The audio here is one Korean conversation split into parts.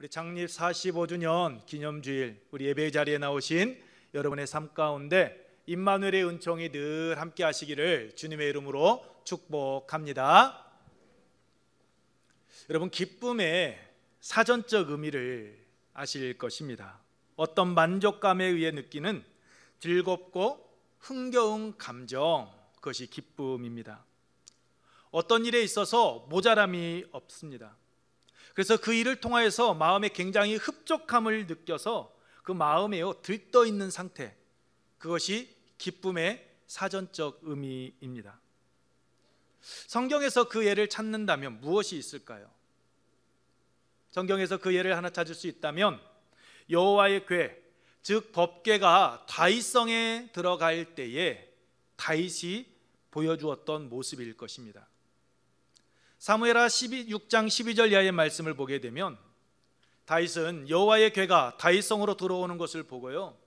우리 창립 45주년 기념주일, 우리 예배 자리에 나오신 여러분의 삶 가운데 임마누엘의 은총이 늘 함께 하시기를 주님의 이름으로 축복합니다. 여러분, 기쁨의 사전적 의미를 아실 것입니다. 어떤 만족감에 의해 느끼는 즐겁고 흥겨운 감정, 그것이 기쁨입니다. 어떤 일에 있어서 모자람이 없습니다. 그래서 그 일을 통하여서 마음에 굉장히 흡족함을 느껴서 그 마음에 들떠있는 상태, 그것이 기쁨의 사전적 의미입니다. 성경에서 그 예를 찾는다면 무엇이 있을까요? 성경에서 그 예를 하나 찾을 수 있다면 여호와의 궤, 즉 법궤가 다윗성에 들어갈 때에 다윗이 보여주었던 모습일 것입니다. 사무엘하 6장 12절 이하의 말씀을 보게 되면 다윗은 여호와의 궤가 다윗성으로 들어오는 것을 보고요,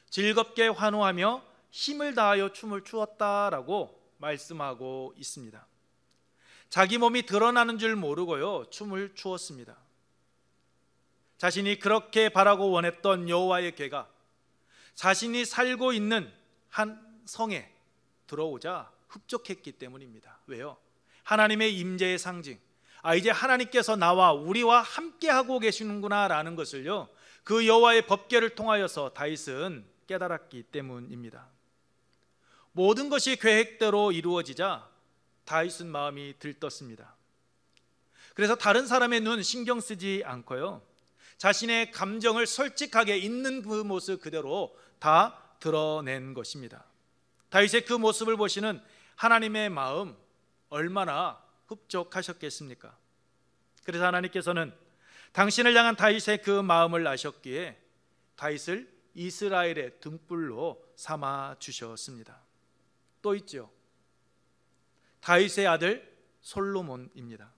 즐겁게 환호하며 힘을 다하여 춤을 추었다라고 말씀하고 있습니다. 자기 몸이 드러나는 줄 모르고요, 춤을 추었습니다. 자신이 그렇게 바라고 원했던 여호와의 궤가 자신이 살고 있는 한 성에 들어오자 흡족했기 때문입니다. 왜요? 하나님의 임재의 상징, 이제 하나님께서 나와 우리와 함께 하고 계시는구나 라는 것을요, 그 여호와의 법궤를 통하여서 다윗은 깨달았기 때문입니다. 모든 것이 계획대로 이루어지자 다윗은 마음이 들떴습니다. 그래서 다른 사람의 눈 신경 쓰지 않고요, 자신의 감정을 솔직하게 있는 그 모습 그대로 다 드러낸 것입니다. 다윗의 그 모습을 보시는 하나님의 마음, 얼마나 흡족하셨겠습니까? 그래서 하나님께서는 당신을 향한 다윗의 그 마음을 아셨기에 다윗을 이스라엘의 등불로 삼아 주셨습니다. 또 있죠, 다윗의 아들 솔로몬입니다.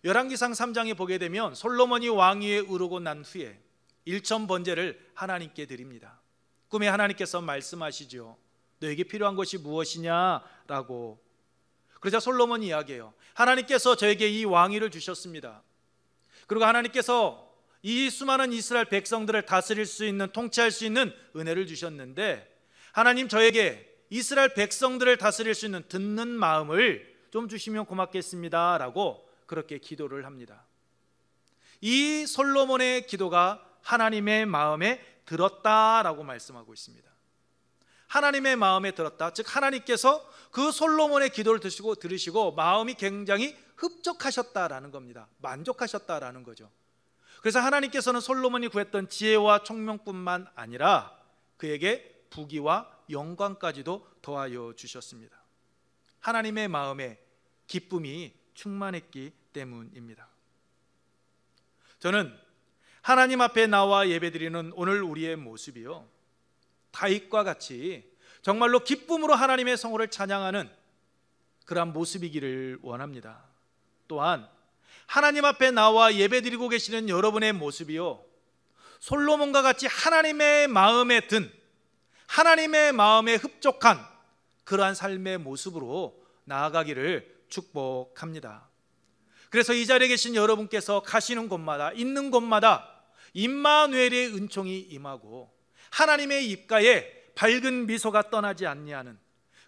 열왕기상 3장에 보게 되면 솔로몬이 왕위에 오르고 난 후에 일천 번제를 하나님께 드립니다. 꿈에 하나님께서 말씀하시죠. 너에게 필요한 것이 무엇이냐라고. 그러자 솔로몬이 이야기해요. 하나님께서 저에게 이 왕위를 주셨습니다. 그리고 하나님께서 이 수많은 이스라엘 백성들을 다스릴 수 있는, 통치할 수 있는 은혜를 주셨는데, 하나님 저에게 이스라엘 백성들을 다스릴 수 있는 듣는 마음을 좀 주시면 고맙겠습니다 라고 그렇게 기도를 합니다. 이 솔로몬의 기도가 하나님의 마음에 들었다라고 말씀하고 있습니다. 하나님의 마음에 들었다, 즉 하나님께서 그 솔로몬의 기도를 들으시고 마음이 굉장히 흡족하셨다라는 겁니다. 만족하셨다라는 거죠. 그래서 하나님께서는 솔로몬이 구했던 지혜와 총명뿐만 아니라 그에게 부귀와 영광까지도 더하여 주셨습니다. 하나님의 마음에 기쁨이 충만했기 때문입니다. 저는 하나님 앞에 나와 예배드리는 오늘 우리의 모습이요, 다윗과 같이 정말로 기쁨으로 하나님의 성호를 찬양하는 그러한 모습이기를 원합니다. 또한 하나님 앞에 나와 예배드리고 계시는 여러분의 모습이요, 솔로몬과 같이 하나님의 마음에 든, 하나님의 마음에 흡족한 그러한 삶의 모습으로 나아가기를 축복합니다. 그래서 이 자리에 계신 여러분께서 가시는 곳마다, 있는 곳마다 임마누엘의 은총이 임하고 하나님의 입가에 밝은 미소가 떠나지 아니하는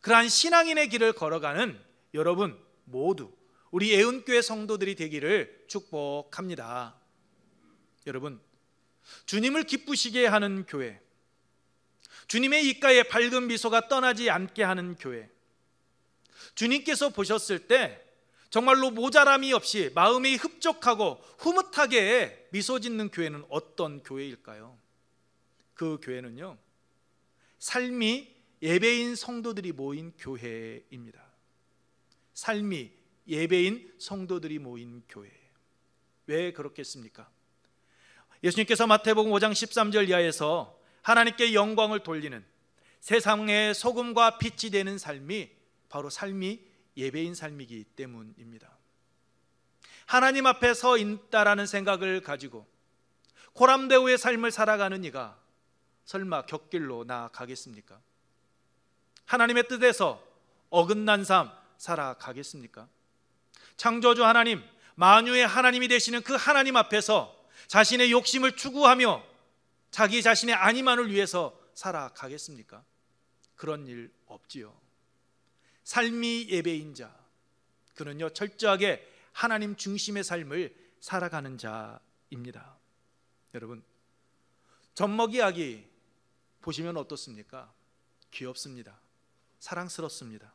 그러한 신앙인의 길을 걸어가는 여러분 모두, 우리 애운교회 성도들이 되기를 축복합니다. 여러분, 주님을 기쁘시게 하는 교회, 주님의 입가에 밝은 미소가 떠나지 않게 하는 교회, 주님께서 보셨을 때 정말로 모자람이 없이 마음이 흡족하고 흐뭇하게 미소 짓는 교회는 어떤 교회일까요? 그 교회는요, 삶이 예배인 성도들이 모인 교회입니다. 삶이 예배인 성도들이 모인 교회. 왜 그렇겠습니까? 예수님께서 마태복음 5장 13절 이하에서 하나님께 영광을 돌리는 세상의 소금과 빛이 되는 삶이 바로 삶이 예배인 삶이기 때문입니다. 하나님 앞에 서 있다라는 생각을 가지고 코람데오의 삶을 살아가는 이가 설마 곁길로 나아가겠습니까? 하나님의 뜻에서 어긋난 삶 살아가겠습니까? 창조주 하나님, 만유의 하나님이 되시는 그 하나님 앞에서 자신의 욕심을 추구하며 자기 자신의 안위만을 위해서 살아가겠습니까? 그런 일 없지요. 삶이 예배인 자, 그는요 철저하게 하나님 중심의 삶을 살아가는 자입니다. 여러분, 젖먹이 아기 보시면 어떻습니까? 귀엽습니다. 사랑스럽습니다.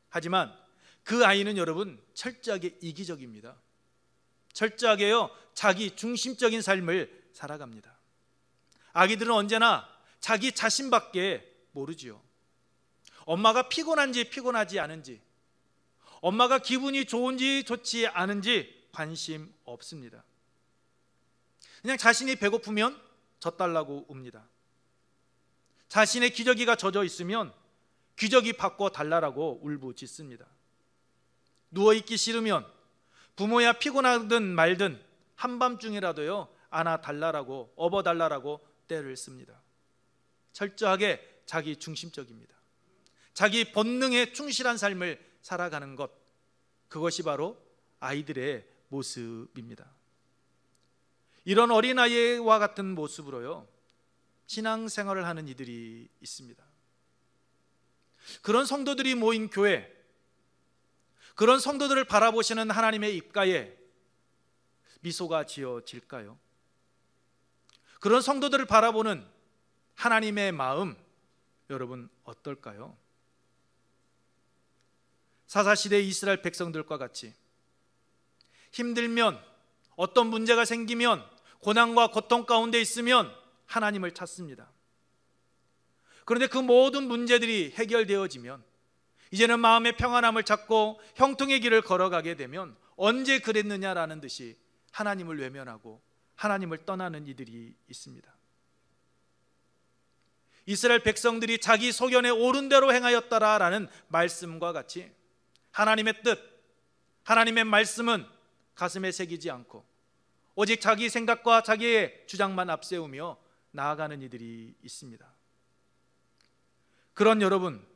하지만 그 아이는 여러분 철저하게 이기적입니다. 철저하게요 자기 중심적인 삶을 살아갑니다. 아기들은 언제나 자기 자신밖에 모르지요. 엄마가 피곤한지 피곤하지 않은지, 엄마가 기분이 좋은지 좋지 않은지 관심 없습니다. 그냥 자신이 배고프면 젖달라고 웁니다. 자신의 기저귀가 젖어 있으면 기저귀 바꿔 달라고 울부짖습니다. 누워있기 싫으면 부모야 피곤하든 말든 한밤중이라도요 안아달라고, 업어달라고 떼를 씁니다. 철저하게 자기 중심적입니다. 자기 본능에 충실한 삶을 살아가는 것, 그것이 바로 아이들의 모습입니다. 이런 어린아이와 같은 모습으로요 신앙생활을 하는 이들이 있습니다. 그런 성도들이 모인 교회, 그런 성도들을 바라보시는 하나님의 입가에 미소가 지어질까요? 그런 성도들을 바라보는 하나님의 마음, 여러분 어떨까요? 사사시대 이스라엘 백성들과 같이 힘들면, 어떤 문제가 생기면, 고난과 고통 가운데 있으면 하나님을 찾습니다. 그런데 그 모든 문제들이 해결되어지면 이제는 마음의 평안함을 찾고 형통의 길을 걸어가게 되면 언제 그랬느냐라는 듯이 하나님을 외면하고 하나님을 떠나는 이들이 있습니다. 이스라엘 백성들이 자기 소견에 옳은 대로 행하였다라는 말씀과 같이 하나님의 뜻, 하나님의 말씀은 가슴에 새기지 않고 오직 자기 생각과 자기의 주장만 앞세우며 나아가는 이들이 있습니다. 그런 여러분,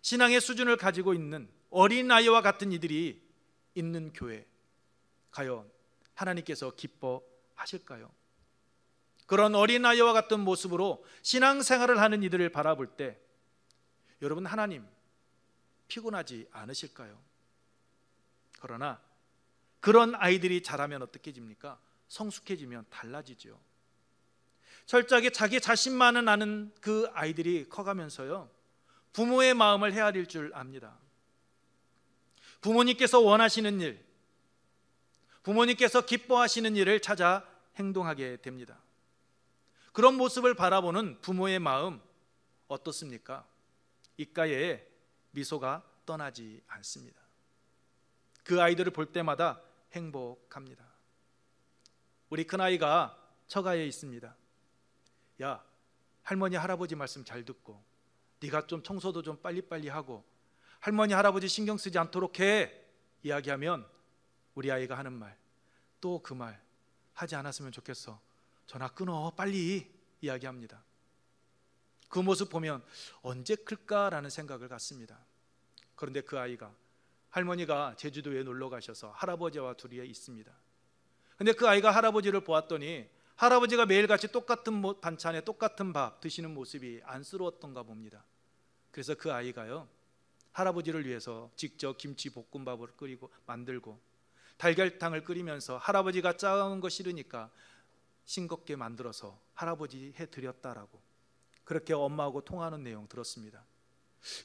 신앙의 수준을 가지고 있는 어린아이와 같은 이들이 있는 교회, 과연 하나님께서 기뻐하실까요? 그런 어린아이와 같은 모습으로 신앙생활을 하는 이들을 바라볼 때 여러분, 하나님 피곤하지 않으실까요? 그러나 그런 아이들이 자라면 어떻게 됩니까? 성숙해지면 달라지죠. 철저하게 자기 자신만은 아는 그 아이들이 커가면서요 부모의 마음을 헤아릴 줄 압니다. 부모님께서 원하시는 일, 부모님께서 기뻐하시는 일을 찾아 행동하게 됩니다. 그런 모습을 바라보는 부모의 마음 어떻습니까? 입가에 미소가 떠나지 않습니다. 그 아이들을 볼 때마다 행복합니다. 우리 큰아이가 처가에 있습니다. 야, 할머니 할아버지 말씀 잘 듣고 네가 좀 청소도 좀 빨리빨리 하고 할머니 할아버지 신경 쓰지 않도록 해 이야기하면 우리 아이가 하는 말, 또 그 말 하지 않았으면 좋겠어, 전화 끊어 빨리 이야기합니다. 그 모습 보면 언제 클까라는 생각을 갖습니다. 그런데 그 아이가 할머니가 제주도에 놀러 가셔서 할아버지와 둘이 있습니다. 근데 그 아이가 할아버지를 보았더니 할아버지가 매일같이 똑같은 반찬에 똑같은 밥 드시는 모습이 안쓰러웠던가 봅니다. 그래서 그 아이가요 할아버지를 위해서 직접 김치 볶음밥을 끓이고 만들고 달걀탕을 끓이면서 할아버지가 짜온 거 싫으니까 싱겁게 만들어서 할아버지 해드렸다라고 그렇게 엄마하고 통화하는 내용 들었습니다.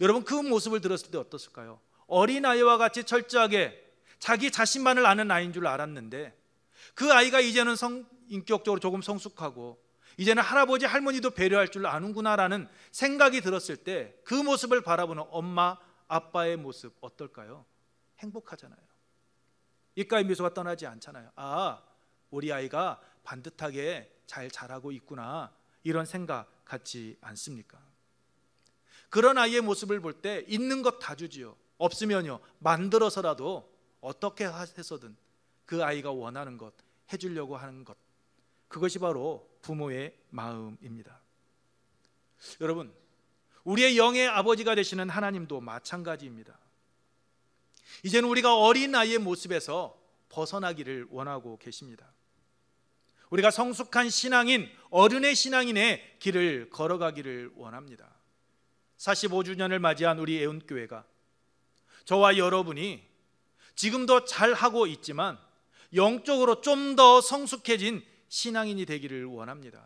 여러분, 그 모습을 들었을 때 어떻을까요? 어린아이와 같이 철저하게 자기 자신만을 아는 아이인 줄 알았는데 그 아이가 이제는 인격적으로 조금 성숙하고 이제는 할아버지 할머니도 배려할 줄 아는구나라는 생각이 들었을 때 그 모습을 바라보는 엄마 아빠의 모습 어떨까요? 행복하잖아요. 입가에 미소가 떠나지 않잖아요. 아, 우리 아이가 반듯하게 잘 자라고 있구나, 이런 생각 갖지 않습니까? 그런 아이의 모습을 볼 때 있는 것 다 주지요. 없으면요 만들어서라도 어떻게 해서든 그 아이가 원하는 것 해주려고 하는 것, 그것이 바로 부모의 마음입니다. 여러분, 우리의 영의 아버지가 되시는 하나님도 마찬가지입니다. 이제는 우리가 어린아이의 모습에서 벗어나기를 원하고 계십니다. 우리가 성숙한 신앙인, 어른의 신앙인의 길을 걸어가기를 원합니다. 45주년을 맞이한 우리 애운교회가 저와 여러분이 지금도 잘하고 있지만 영적으로 좀 더 성숙해진 신앙인이 되기를 원합니다.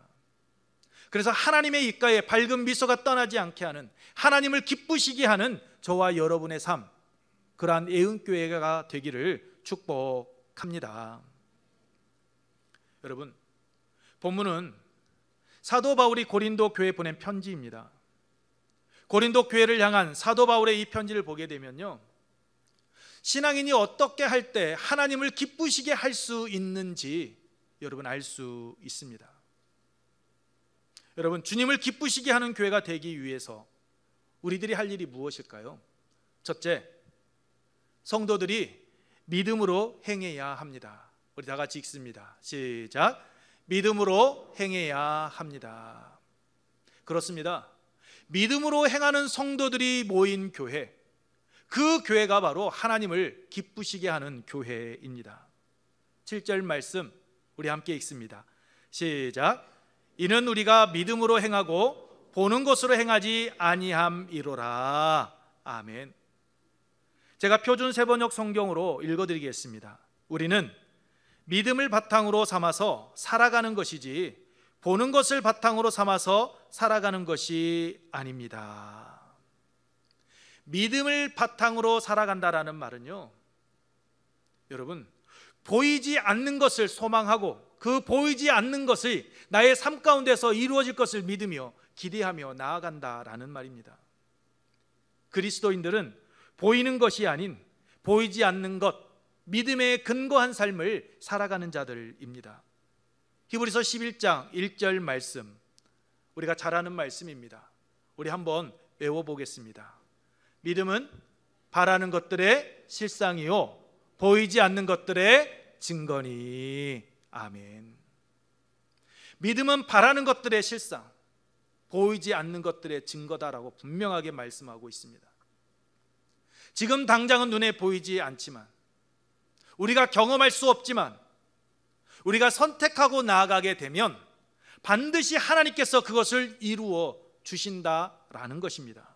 그래서 하나님의 입가에 밝은 미소가 떠나지 않게 하는, 하나님을 기쁘시게 하는 저와 여러분의 삶, 그러한 애운교회가 되기를 축복합니다. 여러분, 본문은 사도 바울이 고린도 교회에 보낸 편지입니다. 고린도 교회를 향한 사도 바울의 이 편지를 보게 되면요, 신앙인이 어떻게 할 때 하나님을 기쁘시게 할 수 있는지 여러분 알 수 있습니다. 여러분, 주님을 기쁘시게 하는 교회가 되기 위해서 우리들이 할 일이 무엇일까요? 첫째, 성도들이 믿음으로 행해야 합니다. 우리 다 같이 읽습니다. 시작. 믿음으로 행해야 합니다. 그렇습니다. 믿음으로 행하는 성도들이 모인 교회, 그 교회가 바로 하나님을 기쁘시게 하는 교회입니다. 7절 말씀 우리 함께 읽습니다. 시작. 이는 우리가 믿음으로 행하고 보는 것으로 행하지 아니함이로라. 아멘. 제가 표준 세번역 성경으로 읽어드리겠습니다. 우리는 믿음을 바탕으로 삼아서 살아가는 것이지 보는 것을 바탕으로 삼아서 살아가는 것이 아닙니다. 믿음을 바탕으로 살아간다라는 말은요, 여러분, 보이지 않는 것을 소망하고 그 보이지 않는 것이 나의 삶 가운데서 이루어질 것을 믿으며 기대하며 나아간다라는 말입니다. 그리스도인들은 보이는 것이 아닌 보이지 않는 것, 믿음에 근거한 삶을 살아가는 자들입니다. 히브리서 11장 1절 말씀, 우리가 잘 아는 말씀입니다. 우리 한번 외워보겠습니다. 믿음은 바라는 것들의 실상이요 보이지 않는 것들의 증거니. 아멘. 믿음은 바라는 것들의 실상, 보이지 않는 것들의 증거다라고 분명하게 말씀하고 있습니다. 지금 당장은 눈에 보이지 않지만, 우리가 경험할 수 없지만, 우리가 선택하고 나아가게 되면 반드시 하나님께서 그것을 이루어 주신다라는 것입니다.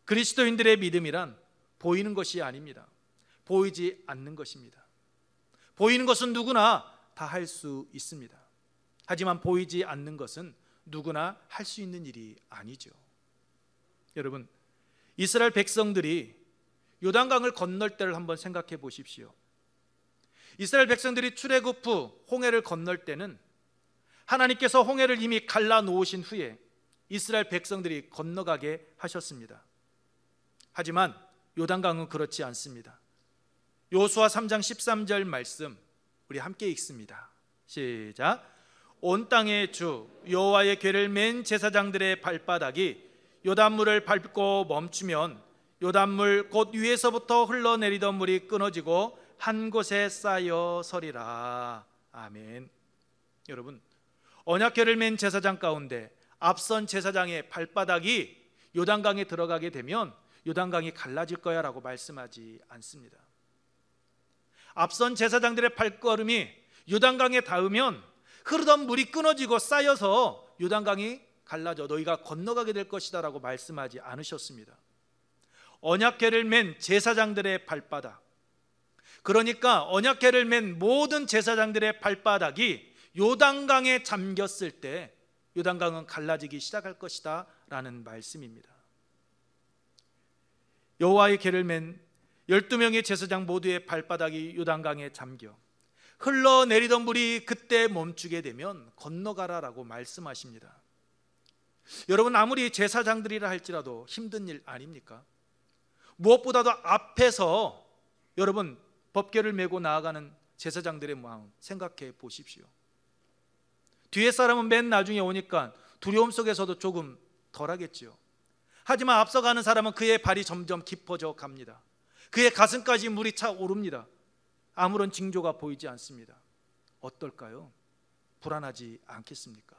그리스도인들의 믿음이란 보이는 것이 아닙니다. 보이지 않는 것입니다. 보이는 것은 누구나 다 할 수 있습니다. 하지만 보이지 않는 것은 누구나 할 수 있는 일이 아니죠. 여러분, 이스라엘 백성들이 요단강을 건널 때를 한번 생각해 보십시오. 이스라엘 백성들이 출애굽 후 홍해를 건널 때는 하나님께서 홍해를 이미 갈라 놓으신 후에 이스라엘 백성들이 건너가게 하셨습니다. 하지만 요단강은 그렇지 않습니다. 여호수아 3장 13절 말씀 우리 함께 읽습니다. 시작. 온 땅의 주 여호와의 궤를 맨 제사장들의 발바닥이 요단물을 밟고 멈추면 요단물 곧 위에서부터 흘러내리던 물이 끊어지고 한 곳에 쌓여 서리라. 아멘. 여러분, 언약궤를 맨 제사장 가운데 앞선 제사장의 발바닥이 요단강에 들어가게 되면 요단강이 갈라질 거야 라고 말씀하지 않습니다. 앞선 제사장들의 발걸음이 요단강에 닿으면 흐르던 물이 끊어지고 쌓여서 요단강이 갈라져 너희가 건너가게 될 것이다 라고 말씀하지 않으셨습니다. 언약궤를 맨 제사장들의 발바닥, 그러니까 언약궤를 맨 모든 제사장들의 발바닥이 요단강에 잠겼을 때 요단강은 갈라지기 시작할 것이다 라는 말씀입니다. 여호와의 궤를 맨 12명의 제사장 모두의 발바닥이 요단강에 잠겨 흘러내리던 물이 그때 멈추게 되면 건너가라라고 말씀하십니다. 여러분, 아무리 제사장들이라 할지라도 힘든 일 아닙니까? 무엇보다도 앞에서 여러분 법궤를 메고 나아가는 제사장들의 마음 생각해 보십시오. 뒤에 사람은 맨 나중에 오니까 두려움 속에서도 조금 덜하겠죠. 하지만 앞서가는 사람은 그의 발이 점점 깊어져 갑니다. 그의 가슴까지 물이 차 오릅니다. 아무런 징조가 보이지 않습니다. 어떨까요? 불안하지 않겠습니까?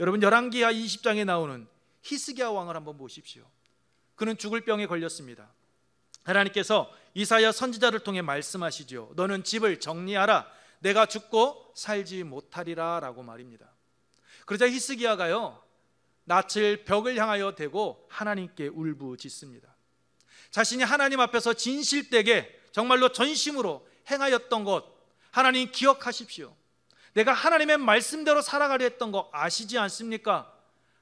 여러분, 열왕기하 20장에 나오는 히스기야 왕을 한번 보십시오. 그는 죽을 병에 걸렸습니다. 하나님께서 이사야 선지자를 통해 말씀하시죠. 너는 집을 정리하라. 내가 죽고 살지 못하리라 라고 말입니다. 그러자 히스기야가요, 낯을 벽을 향하여 대고 하나님께 울부짖습니다. 자신이 하나님 앞에서 진실되게 정말로 전심으로 행하였던 것 하나님 기억하십시오. 내가 하나님의 말씀대로 살아가려 했던 거 아시지 않습니까?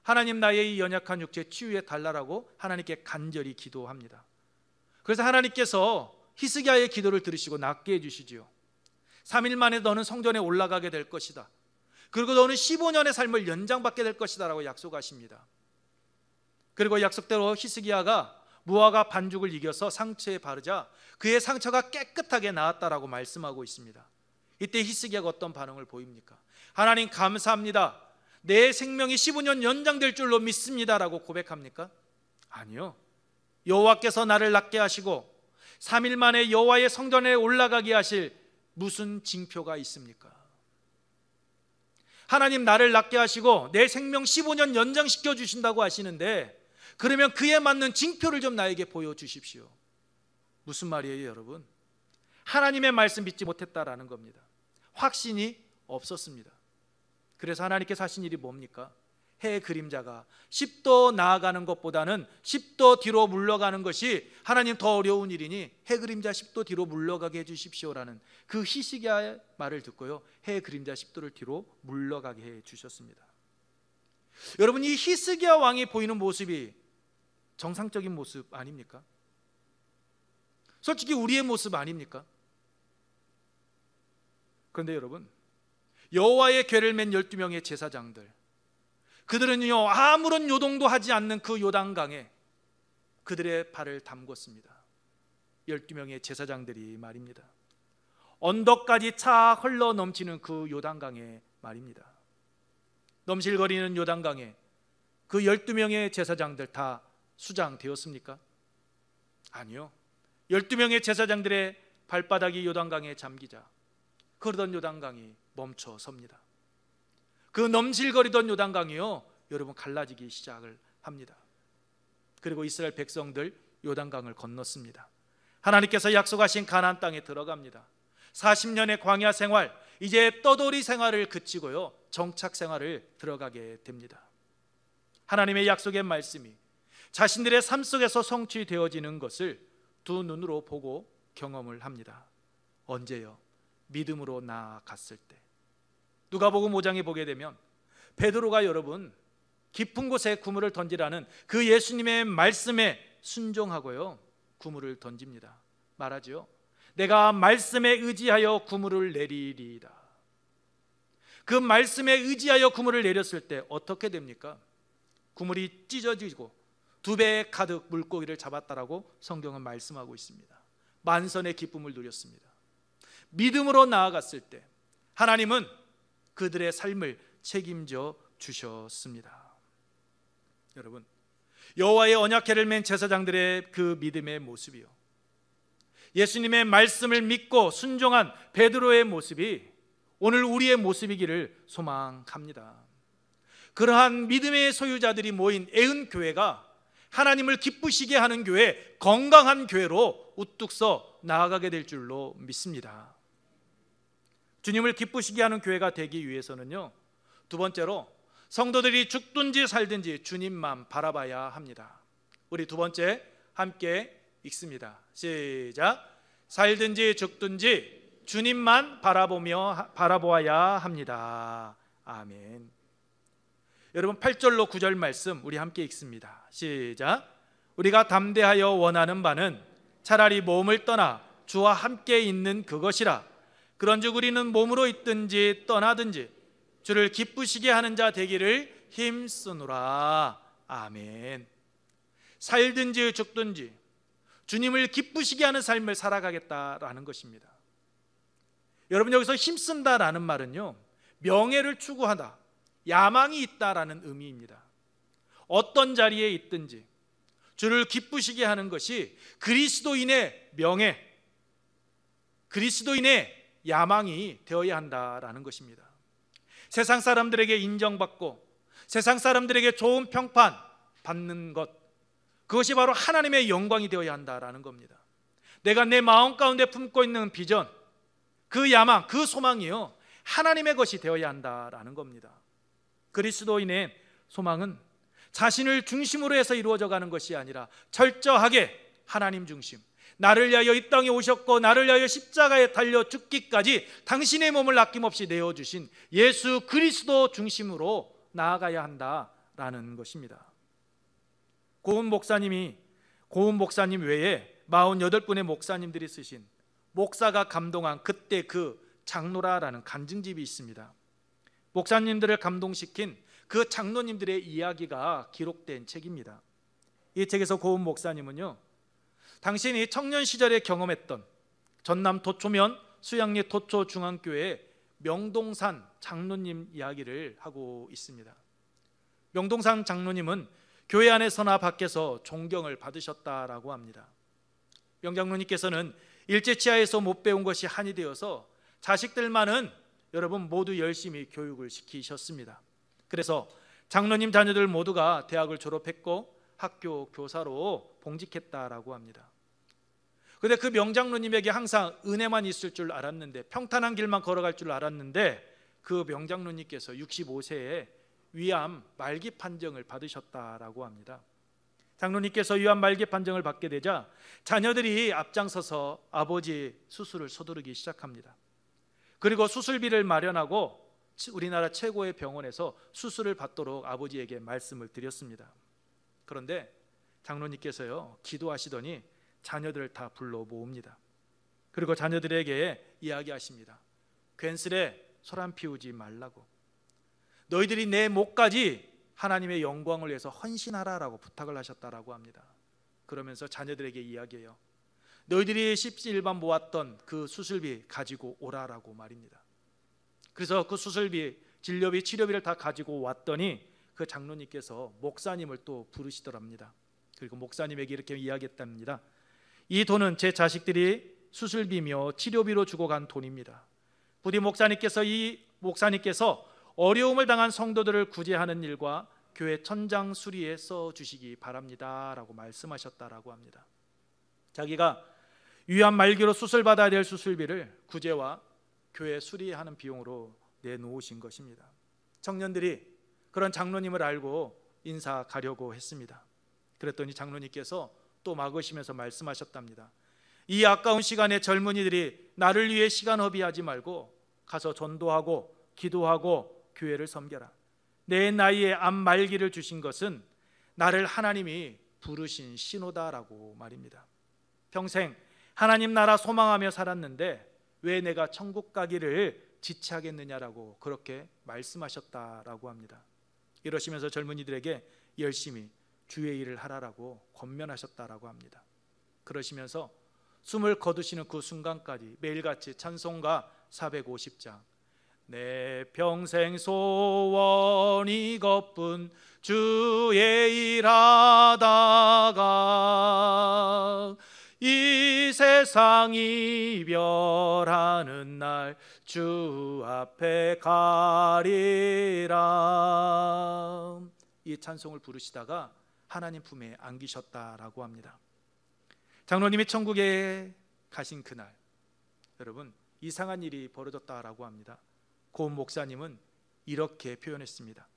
하나님, 나의 이 연약한 육체 치유해 달라고 하나님께 간절히 기도합니다. 그래서 하나님께서 히스기야의 기도를 들으시고 낫게 해주시지요. 3일 만에 너는 성전에 올라가게 될 것이다. 그리고 너는 15년의 삶을 연장받게 될 것이다 라고 약속하십니다. 그리고 약속대로 히스기야가 무화과 반죽을 이겨서 상처에 바르자 그의 상처가 깨끗하게 나았다라고 말씀하고 있습니다. 이때 히스기야가 어떤 반응을 보입니까? 하나님 감사합니다, 내 생명이 15년 연장될 줄로 믿습니다 라고 고백합니까? 아니요. 여호와께서 나를 낫게 하시고 3일 만에 여호와의 성전에 올라가게 하실 무슨 징표가 있습니까? 하나님, 나를 낫게 하시고 내 생명 15년 연장시켜 주신다고 하시는데 그러면 그에 맞는 징표를 좀 나에게 보여주십시오. 무슨 말이에요, 여러분? 하나님의 말씀 믿지 못했다라는 겁니다. 확신이 없었습니다. 그래서 하나님께서 하신 일이 뭡니까? 해의 그림자가 10도 나아가는 것보다는 10도 뒤로 물러가는 것이 하나님 더 어려운 일이니 해 그림자 10도 뒤로 물러가게 해주십시오라는 그 히스기야의 말을 듣고요, 해 그림자 10도를 뒤로 물러가게 해주셨습니다. 여러분, 이 히스기야 왕이 보이는 모습이 정상적인 모습 아닙니까? 솔직히 우리의 모습 아닙니까? 그런데 여러분, 여호와의 궤를 맨 12명의 제사장들, 그들은요 아무런 요동도 하지 않는 그 요단강에 그들의 발을 담궜습니다. 12명의 제사장들이 말입니다. 언덕까지 차 흘러 넘치는 그 요단강에 말입니다. 넘실거리는 요단강에 그 12명의 제사장들 다 수장되었습니까? 아니요. 12명의 제사장들의 발바닥이 요단강에 잠기자 그러던 요단강이 멈춰 섭니다. 그 넘실거리던 요단강이요, 여러분, 갈라지기 시작을 합니다. 그리고 이스라엘 백성들 요단강을 건넜습니다. 하나님께서 약속하신 가나안 땅에 들어갑니다. 40년의 광야 생활, 이제 떠돌이 생활을 그치고요 정착 생활을 들어가게 됩니다. 하나님의 약속의 말씀이 자신들의 삶 속에서 성취되어지는 것을 두 눈으로 보고 경험을 합니다. 언제요? 믿음으로 나아갔을 때. 누가복음 5장에 보게 되면 베드로가 여러분 깊은 곳에 그물을 던지라는 그 예수님의 말씀에 순종하고요 그물을 던집니다. 말하죠. 내가 말씀에 의지하여 그물을 내리리이다. 그 말씀에 의지하여 그물을 내렸을 때 어떻게 됩니까? 그물이 찢어지고 2배 가득 물고기를 잡았다라고 성경은 말씀하고 있습니다. 만선의 기쁨을 누렸습니다. 믿음으로 나아갔을 때 하나님은 그들의 삶을 책임져 주셨습니다. 여러분, 여호와의 언약궤를 맨 제사장들의 그 믿음의 모습이요, 예수님의 말씀을 믿고 순종한 베드로의 모습이 오늘 우리의 모습이기를 소망합니다. 그러한 믿음의 소유자들이 모인 애은교회가 하나님을 기쁘시게 하는 교회, 건강한 교회로 우뚝 서 나아가게 될 줄로 믿습니다. 주님을 기쁘시게 하는 교회가 되기 위해서는요, 두 번째로 성도들이 죽든지 살든지 주님만 바라봐야 합니다. 우리 두 번째 함께 읽습니다. 시작. 살든지 죽든지 주님만 바라보아야 합니다. 아멘. 여러분, 8절로 9절 말씀 우리 함께 읽습니다. 시작. 우리가 담대하여 원하는 바는 차라리 몸을 떠나 주와 함께 있는 그것이라. 그런즉 우리는 몸으로 있든지 떠나든지 주를 기쁘시게 하는 자 되기를 힘쓰노라. 아멘. 살든지 죽든지 주님을 기쁘시게 하는 삶을 살아가겠다라는 것입니다. 여러분, 여기서 힘쓴다라는 말은요, 명예를 추구하다, 야망이 있다라는 의미입니다. 어떤 자리에 있든지 주를 기쁘시게 하는 것이 그리스도인의 명예, 그리스도인의 야망이 되어야 한다라는 것입니다. 세상 사람들에게 인정받고 세상 사람들에게 좋은 평판 받는 것, 그것이 바로 하나님의 영광이 되어야 한다라는 겁니다. 내가 내 마음 가운데 품고 있는 비전, 그 야망, 그 소망이요, 하나님의 것이 되어야 한다라는 겁니다. 그리스도인의 소망은 자신을 중심으로 해서 이루어져 가는 것이 아니라 철저하게 하나님 중심, 나를 위하여 이 땅에 오셨고 나를 위하여 십자가에 달려 죽기까지 당신의 몸을 아낌없이 내어주신 예수 그리스도 중심으로 나아가야 한다라는 것입니다. 고은 목사님 외에 48분의 목사님들이 쓰신 목사가 감동한 그때 그 장로라라는 간증집이 있습니다. 목사님들을 감동시킨 그 장로님들의 이야기가 기록된 책입니다. 이 책에서 고은 목사님은요, 당신이 청년 시절에 경험했던 전남 도초면 수양리 도초중앙교회 명동산 장로님 이야기를 하고 있습니다. 명동산 장로님은 교회 안에서나 밖에서 존경을 받으셨다라고 합니다. 명장로님께서는 일제치하에서 못 배운 것이 한이 되어서 자식들만은 여러분 모두 열심히 교육을 시키셨습니다. 그래서 장로님 자녀들 모두가 대학을 졸업했고 학교 교사로 봉직했다라고 합니다. 그런데 그 명장로님에게 항상 은혜만 있을 줄 알았는데, 평탄한 길만 걸어갈 줄 알았는데, 그 명장로님께서 65세에 위암 말기 판정을 받으셨다라고 합니다. 장로님께서 위암 말기 판정을 받게 되자 자녀들이 앞장서서 아버지 수술을 서두르기 시작합니다. 그리고 수술비를 마련하고 우리나라 최고의 병원에서 수술을 받도록 아버지에게 말씀을 드렸습니다. 그런데 장로님께서요, 기도하시더니 자녀들을 다 불러 모읍니다. 그리고 자녀들에게 이야기하십니다. 괜스레 소란 피우지 말라고, 너희들이 내 목까지 하나님의 영광을 위해서 헌신하라라고 부탁을 하셨다라고 합니다. 그러면서 자녀들에게 이야기해요. 너희들이 십시일반 모았던 그 수술비 가지고 오라라고 말입니다. 그래서 그 수술비, 진료비, 치료비를 다 가지고 왔더니 그 장로님께서 목사님을 또 부르시더랍니다. 그리고 목사님에게 이렇게 이야기했답니다. 이 돈은 제 자식들이 수술비며 치료비로 주고 간 돈입니다. 부디 목사님께서 어려움을 당한 성도들을 구제하는 일과 교회 천장 수리에 써주시기 바랍니다 라고 말씀하셨다라고 합니다. 자기가 위암 말기로 수술받아야 될 수술비를 구제와 교회 수리하는 비용으로 내놓으신 것입니다. 청년들이 그런 장로님을 알고 인사 가려고 했습니다. 그랬더니 장로님께서 또 막으시면서 말씀하셨답니다. 이 아까운 시간에 젊은이들이 나를 위해 시간 허비하지 말고 가서 전도하고 기도하고 교회를 섬겨라. 내 나이에 암 말기를 주신 것은 나를 하나님이 부르신 신호다라고 말입니다. 평생 하나님 나라 소망하며 살았는데 왜 내가 천국 가기를 지체하겠느냐라고 그렇게 말씀하셨다라고 합니다. 이러시면서 젊은이들에게 열심히 주의 일을 하라라고 권면하셨다라고 합니다. 그러시면서 숨을 거두시는 그 순간까지 매일같이 찬송가 450장, 내 평생 소원 이것뿐 주의 일하다가 이 세상 이별하는 날 주 앞에 가리라, 이 찬송을 부르시다가 하나님 품에 안기셨다라고 합니다. 장로님이 천국에 가신 그날, 여러분 이상한 일이 벌어졌다라고 합니다. 고은 목사님은 이렇게 표현했습니다.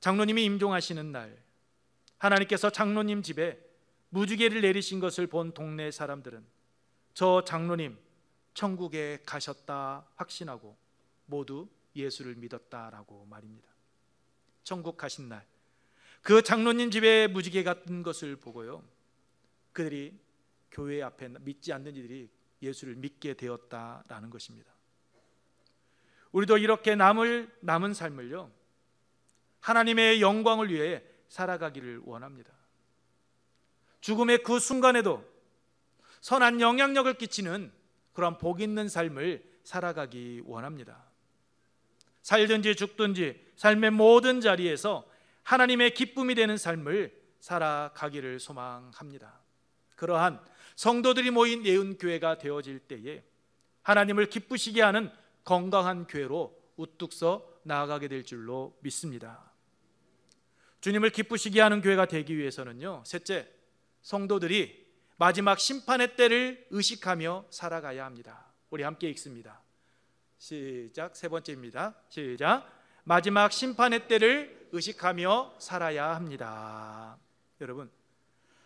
장로님이 임종하시는 날, 하나님께서 장로님 집에 무지개를 내리신 것을 본 동네 사람들은 저 장로님 천국에 가셨다 확신하고 모두 예수를 믿었다라고 말입니다. 천국 가신 날, 그 장로님 집에 무지개가 뜬 것을 보고요, 그들이 교회 앞에 믿지 않는 이들이 예수를 믿게 되었다라는 것입니다. 우리도 이렇게 남은 삶을요, 하나님의 영광을 위해 살아가기를 원합니다. 죽음의 그 순간에도 선한 영향력을 끼치는 그런 복 있는 삶을 살아가기 원합니다. 살든지 죽든지 삶의 모든 자리에서 하나님의 기쁨이 되는 삶을 살아가기를 소망합니다. 그러한 성도들이 모인 예은교회가 되어질 때에 하나님을 기쁘시게 하는 건강한 교회로 우뚝 서 나아가게 될 줄로 믿습니다. 주님을 기쁘시게 하는 교회가 되기 위해서는요, 셋째, 성도들이 마지막 심판의 때를 의식하며 살아가야 합니다. 우리 함께 읽습니다. 시작. 세 번째입니다. 시작. 마지막 심판의 때를 의식하며 살아야 합니다. 여러분,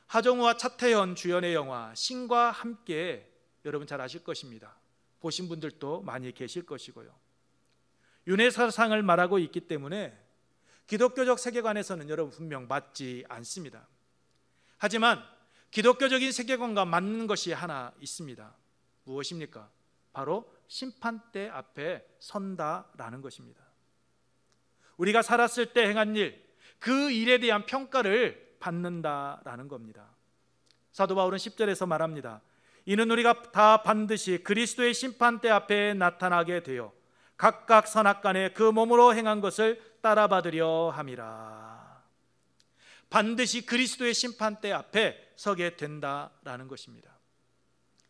하정우와 차태현 주연의 영화 신과 함께 여러분 잘 아실 것입니다. 보신 분들도 많이 계실 것이고요. 윤회사상을 말하고 있기 때문에 기독교적 세계관에서는 여러분 분명 맞지 않습니다. 하지만 기독교적인 세계관과 맞는 것이 하나 있습니다. 무엇입니까? 바로 심판대 앞에 선다라는 것입니다. 우리가 살았을 때 행한 일, 그 일에 대한 평가를 받는다라는 겁니다. 사도 바울은 10절에서 말합니다. 이는 우리가 다 반드시 그리스도의 심판대 앞에 나타나게 되어 각각 선악간에 그 몸으로 행한 것을 따라받으려 함이라. 반드시 그리스도의 심판대 앞에 서게 된다라는 것입니다.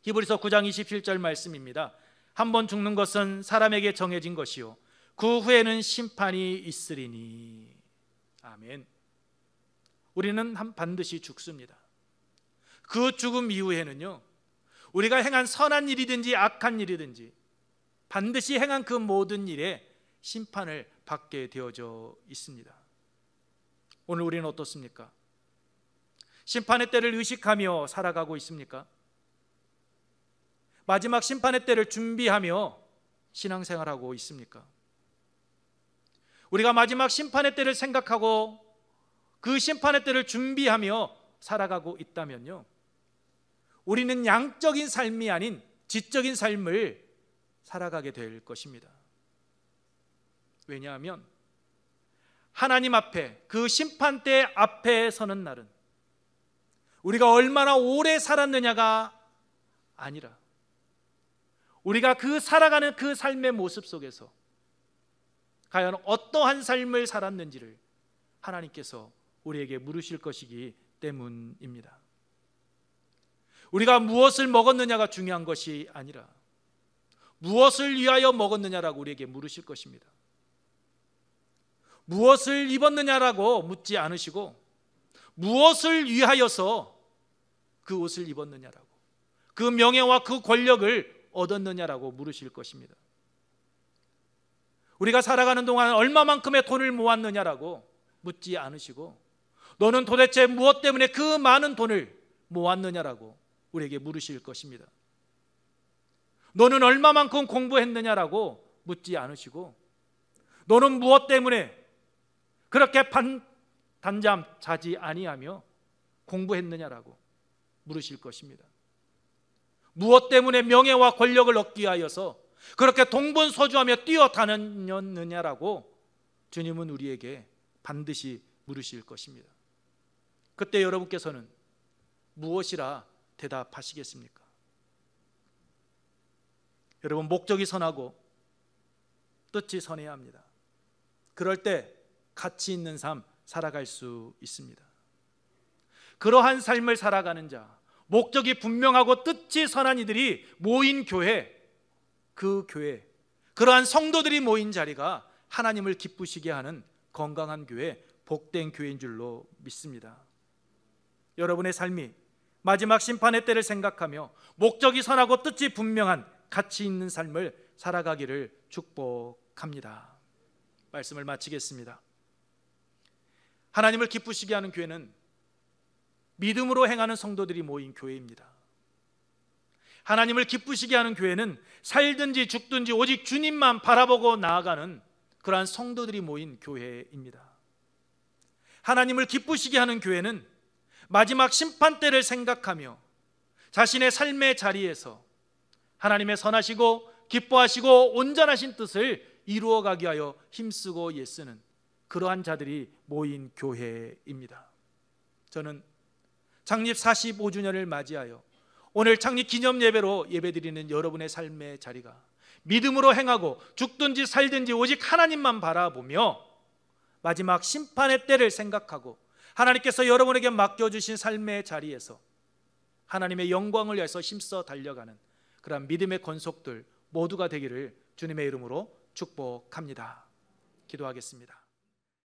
히브리서 9장 27절 말씀입니다. 한번 죽는 것은 사람에게 정해진 것이요 그 후에는 심판이 있으리니. 아멘. 우리는 반드시 죽습니다. 그 죽음 이후에는요, 우리가 행한 선한 일이든지 악한 일이든지 반드시 행한 그 모든 일에 심판을 받게 되어져 있습니다. 오늘 우리는 어떻습니까? 심판의 때를 의식하며 살아가고 있습니까? 마지막 심판의 때를 준비하며 신앙생활하고 있습니까? 우리가 마지막 심판의 때를 생각하고 그 심판의 때를 준비하며 살아가고 있다면요, 우리는 양적인 삶이 아닌 지적인 삶을 살아가게 될 것입니다. 왜냐하면 하나님 앞에, 그 심판대 앞에 서는 날은 우리가 얼마나 오래 살았느냐가 아니라 우리가 그 살아가는 그 삶의 모습 속에서 과연 어떠한 삶을 살았는지를 하나님께서 우리에게 물으실 것이기 때문입니다. 우리가 무엇을 먹었느냐가 중요한 것이 아니라 무엇을 위하여 먹었느냐라고 우리에게 물으실 것입니다. 무엇을 입었느냐라고 묻지 않으시고 무엇을 위하여서 그 옷을 입었느냐라고, 그 명예와 그 권력을 얻었느냐라고 물으실 것입니다. 우리가 살아가는 동안 얼마만큼의 돈을 모았느냐라고 묻지 않으시고 너는 도대체 무엇 때문에 그 많은 돈을 모았느냐라고 우리에게 물으실 것입니다. 너는 얼마만큼 공부했느냐라고 묻지 않으시고 너는 무엇 때문에 그렇게 단잠 자지 아니하며 공부했느냐라고 물으실 것입니다. 무엇 때문에 명예와 권력을 얻기 위하여서 그렇게 동분서주하며 뛰어다녔느냐라고 주님은 우리에게 반드시 물으실 것입니다. 그때 여러분께서는 무엇이라 대답하시겠습니까? 여러분, 목적이 선하고 뜻이 선해야 합니다. 그럴 때 가치 있는 삶 살아갈 수 있습니다. 그러한 삶을 살아가는 자, 목적이 분명하고 뜻이 선한 이들이 모인 교회, 그 교회, 그러한 성도들이 모인 자리가 하나님을 기쁘시게 하는 건강한 교회, 복된 교회인 줄로 믿습니다. 여러분의 삶이 마지막 심판의 때를 생각하며 목적이 선하고 뜻이 분명한 가치 있는 삶을 살아가기를 축복합니다. 말씀을 마치겠습니다. 하나님을 기쁘시게 하는 교회는 믿음으로 행하는 성도들이 모인 교회입니다. 하나님을 기쁘시게 하는 교회는 살든지 죽든지 오직 주님만 바라보고 나아가는 그러한 성도들이 모인 교회입니다. 하나님을 기쁘시게 하는 교회는 마지막 심판 때를 생각하며 자신의 삶의 자리에서 하나님의 선하시고 기뻐하시고 온전하신 뜻을 이루어가기 위하여 힘쓰고 애쓰는 그러한 자들이 모인 교회입니다. 저는 창립 45주년을 맞이하여 오늘 창립 기념 예배로 예배드리는 여러분의 삶의 자리가 믿음으로 행하고 죽든지 살든지 오직 하나님만 바라보며 마지막 심판의 때를 생각하고 하나님께서 여러분에게 맡겨주신 삶의 자리에서 하나님의 영광을 위해서 힘써 달려가는 그런 믿음의 권속들 모두가 되기를 주님의 이름으로 축복합니다. 기도하겠습니다.